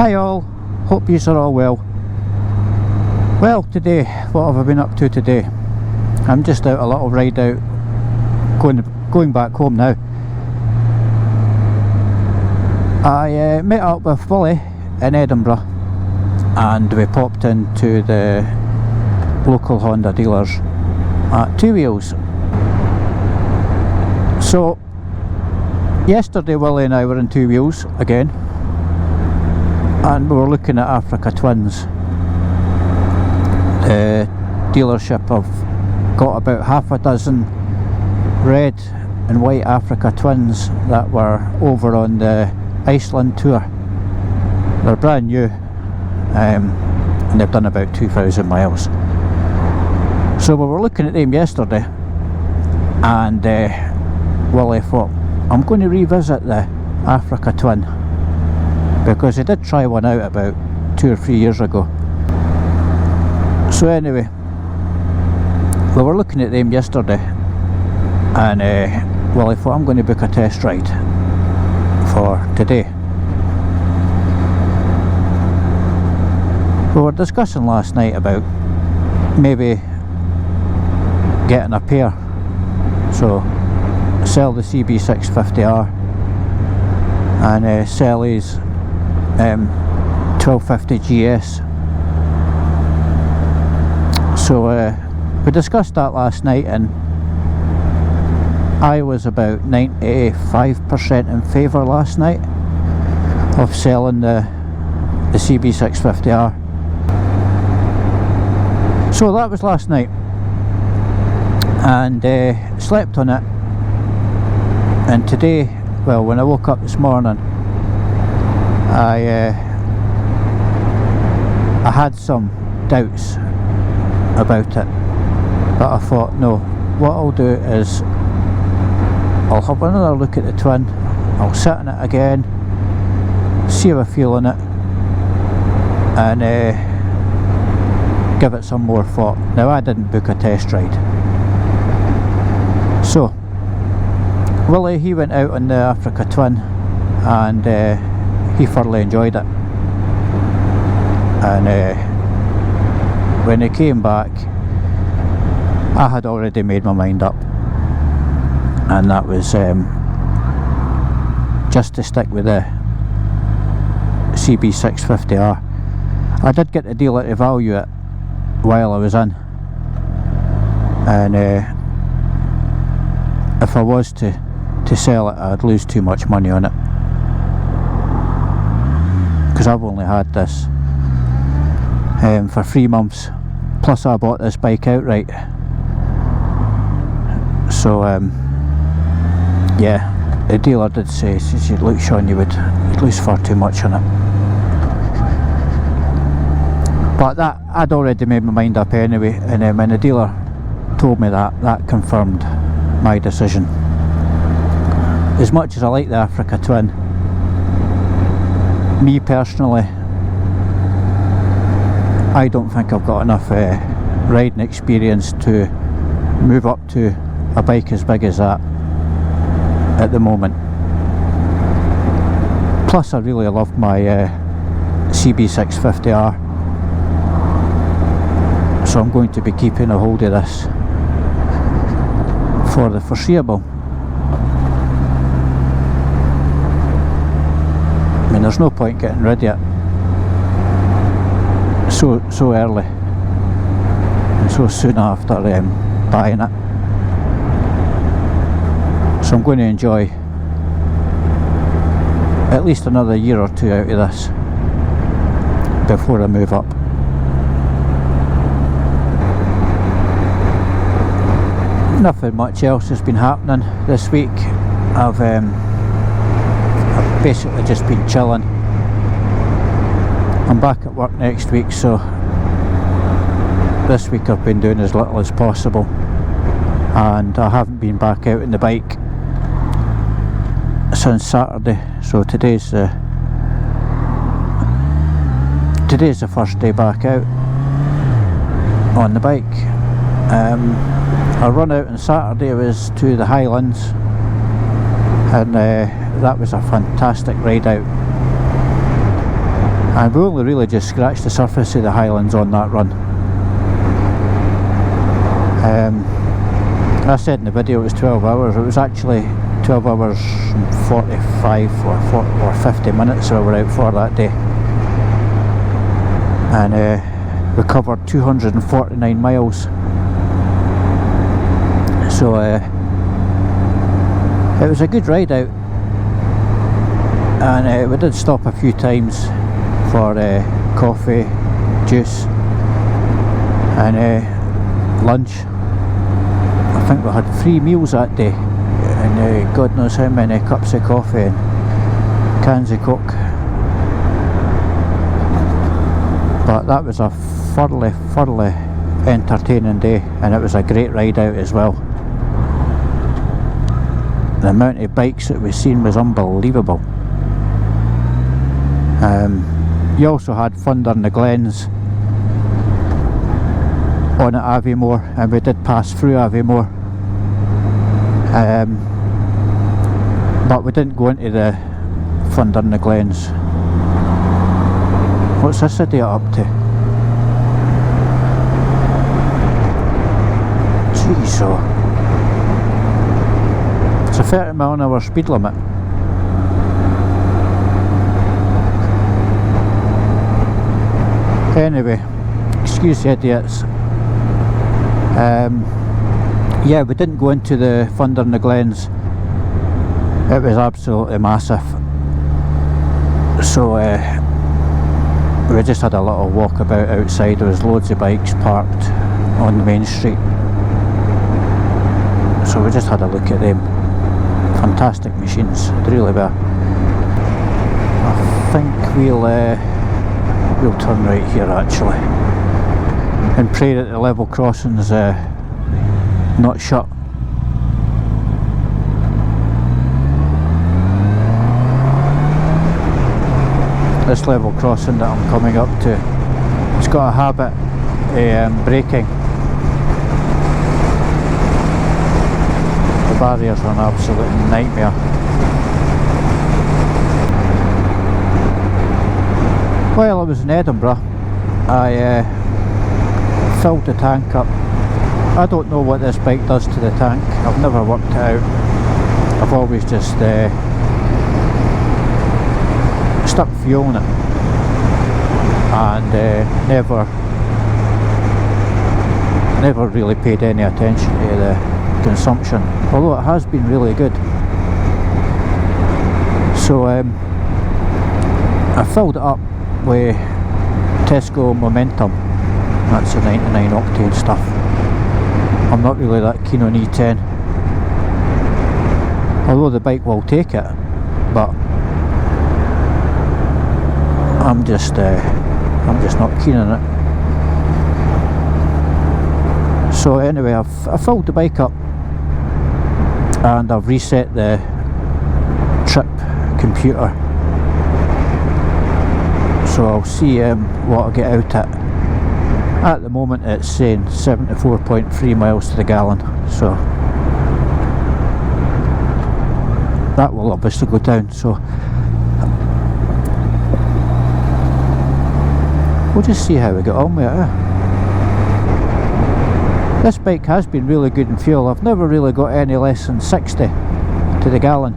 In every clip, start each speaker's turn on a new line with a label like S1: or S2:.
S1: Hi all, hope you are all well. Well, today, what have I been up to today? I'm just out a little ride out, going back home now. I met up with Willie in Edinburgh and we popped into the local Honda dealers at Two Wheels. So yesterday Willie and I were in Two Wheels again, and we were looking at Africa Twins. The dealership have got about half a dozen red and white Africa Twins that were over on the Iceland tour. They're brand new, and they've done about 2,000 miles. So we were looking at them yesterday, and Willie thought, I'm going to revisit the Africa Twin, because he did try one out about 2 or 3 years ago. So anyway, we were looking at them yesterday, and Willie thought, I'm going to book a test ride for today. We were discussing last night about maybe getting a pair, so sell the CB650R and sell his 1250 GS. So we discussed that last night, and I was about 95% in favour last night of selling the CB650R. So that was last night, and slept on it. And today, well, when I woke up this morning, I had some doubts about it, but I thought, no, what I'll do is I'll have another look at the Twin, I'll sit in it again, see how I feel in it, and give it some more thought. Now, I didn't book a test ride, so Willie, he went out on the Africa Twin, and he thoroughly enjoyed it. And when he came back, I had already made my mind up, and that was just to stick with the CB650R. I did get the dealer to value it while I was in, and if I was to sell it, I'd lose too much money on it, because I've only had this for 3 months, plus I bought this bike outright. So yeah, the dealer did say, he said, look Sean, you'd lose far too much on it. But that, I'd already made my mind up anyway, and when the dealer told me that confirmed my decision. As much as I like the Africa Twin, me personally, I don't think I've got enough riding experience to move up to a bike as big as that at the moment. Plus, I really love my CB650R, so I'm going to be keeping a hold of this for the foreseeable. I mean, there's no point getting rid of it so early and so soon after buying it. So I'm going to enjoy at least another year or two out of this before I move up. Nothing much else has been happening this week. I've basically just been chilling. I'm back at work next week, so this week I've been doing as little as possible, and I haven't been back out on the bike since Saturday. So today's the first day back out on the bike. Our run out on Saturday was to the Highlands, and that was a fantastic ride out. And we only really just scratched the surface of the Highlands on that run. I said in the video it was 12 hours, it was actually 12 hours and 45 or 50 minutes we were out for that day. And we covered 249 miles. So it was a good ride out. And we did stop a few times for coffee, juice and lunch. I think we had 3 meals that day, and God knows how many cups of coffee and cans of Coke. But that was a thoroughly entertaining day, and it was a great ride out as well. The amount of bikes that we've seen was unbelievable. You also had Thunder in the Glens on at Aviemore, and we did pass through Aviemore, but we didn't go into the Thunder in the Glens. What's this idiot up to? Jeez, oh. It's a 30mph speed limit. Anyway, excuse the idiots. Yeah, we didn't go into the Thunder in the Glens. It was absolutely massive. So we just had a little walk about outside. There was loads of bikes parked on the main street. So we just had a look at them. Fantastic machines, they really were. I think we'll turn right here actually, and pray that the level crossing's not shut. This level crossing that I'm coming up to, it's got a habit of braking. The barriers are an absolute nightmare. While I was in Edinburgh, I filled the tank up. I don't know what this bike does to the tank. I've never worked it out. I've always just stuck fuel in it and never really paid any attention to the consumption, although it has been really good. So I filled it up with Tesco Momentum. That's the 99 octane stuff. I'm not really that keen on E10, although the bike will take it, but I'm just not keen on it. So anyway, I filled the bike up and I've reset the trip computer. So I'll see what I get out at. At the moment it's saying 74.3 miles to the gallon, so that will obviously go down. So we'll just see how we get on with it. This bike has been really good in fuel. I've never really got any less than 60 to the gallon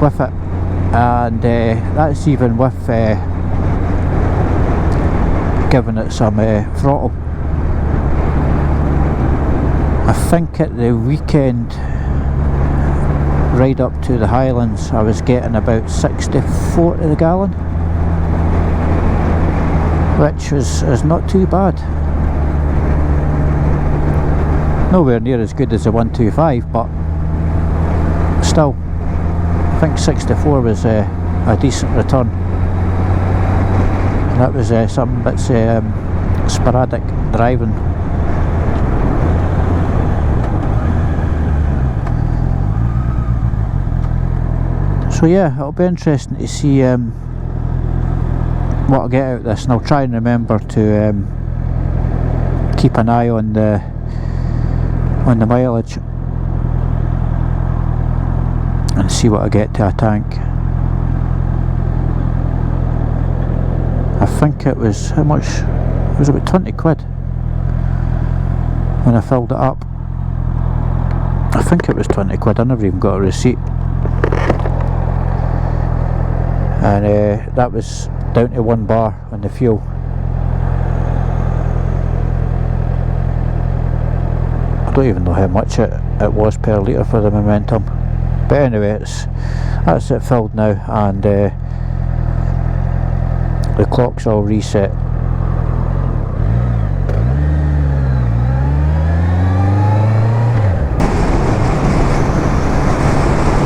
S1: with it, and that's even with giving it some throttle. I think at the weekend ride up to the Highlands I was getting about 64 to the gallon, which is not too bad. Nowhere near as good as the 125, but still I think 64 was a decent return. That was some bits sporadic driving. So yeah, it'll be interesting to see what I get out of this, and I'll try and remember to keep an eye on the mileage and see what I get to a tank. I think it was, how much? It was about 20 quid when I filled it up. I think it was 20 quid, I never even got a receipt. And that was down to 1 bar on the fuel. I don't even know how much it was per litre for the Momentum. But anyway, that's it filled now, and the clock's all reset.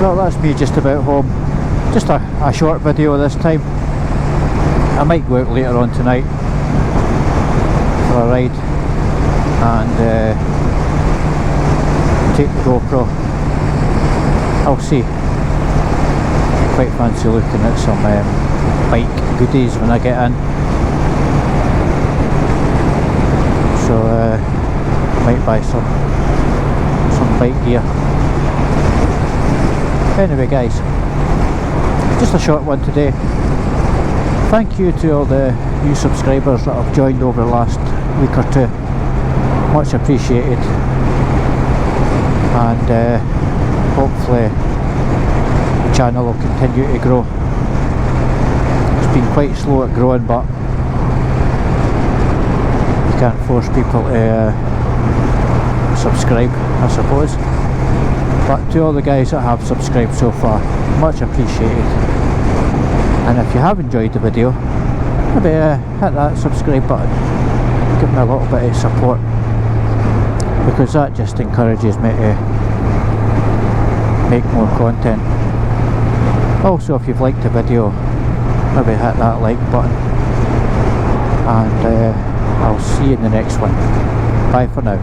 S1: Well, that's me just about home. Just a short video this time. I might go out later on tonight for a ride and take the GoPro. I'll see. Quite fancy looking at some bike goodies when I get in. So might buy some bike gear. Anyway guys, just a short one today. Thank you to all the new subscribers that have joined over the last week or two. Much appreciated. And hopefully the channel will continue to grow. It's been quite slow at growing, but you can't force people to subscribe, I suppose. But to all the guys that have subscribed so far, much appreciated. And if you have enjoyed the video, maybe hit that subscribe button, give me a little bit of support, because that just encourages me to make more content. Also, if you've liked the video, maybe hit that like button, and I'll see you in the next one. Bye for now.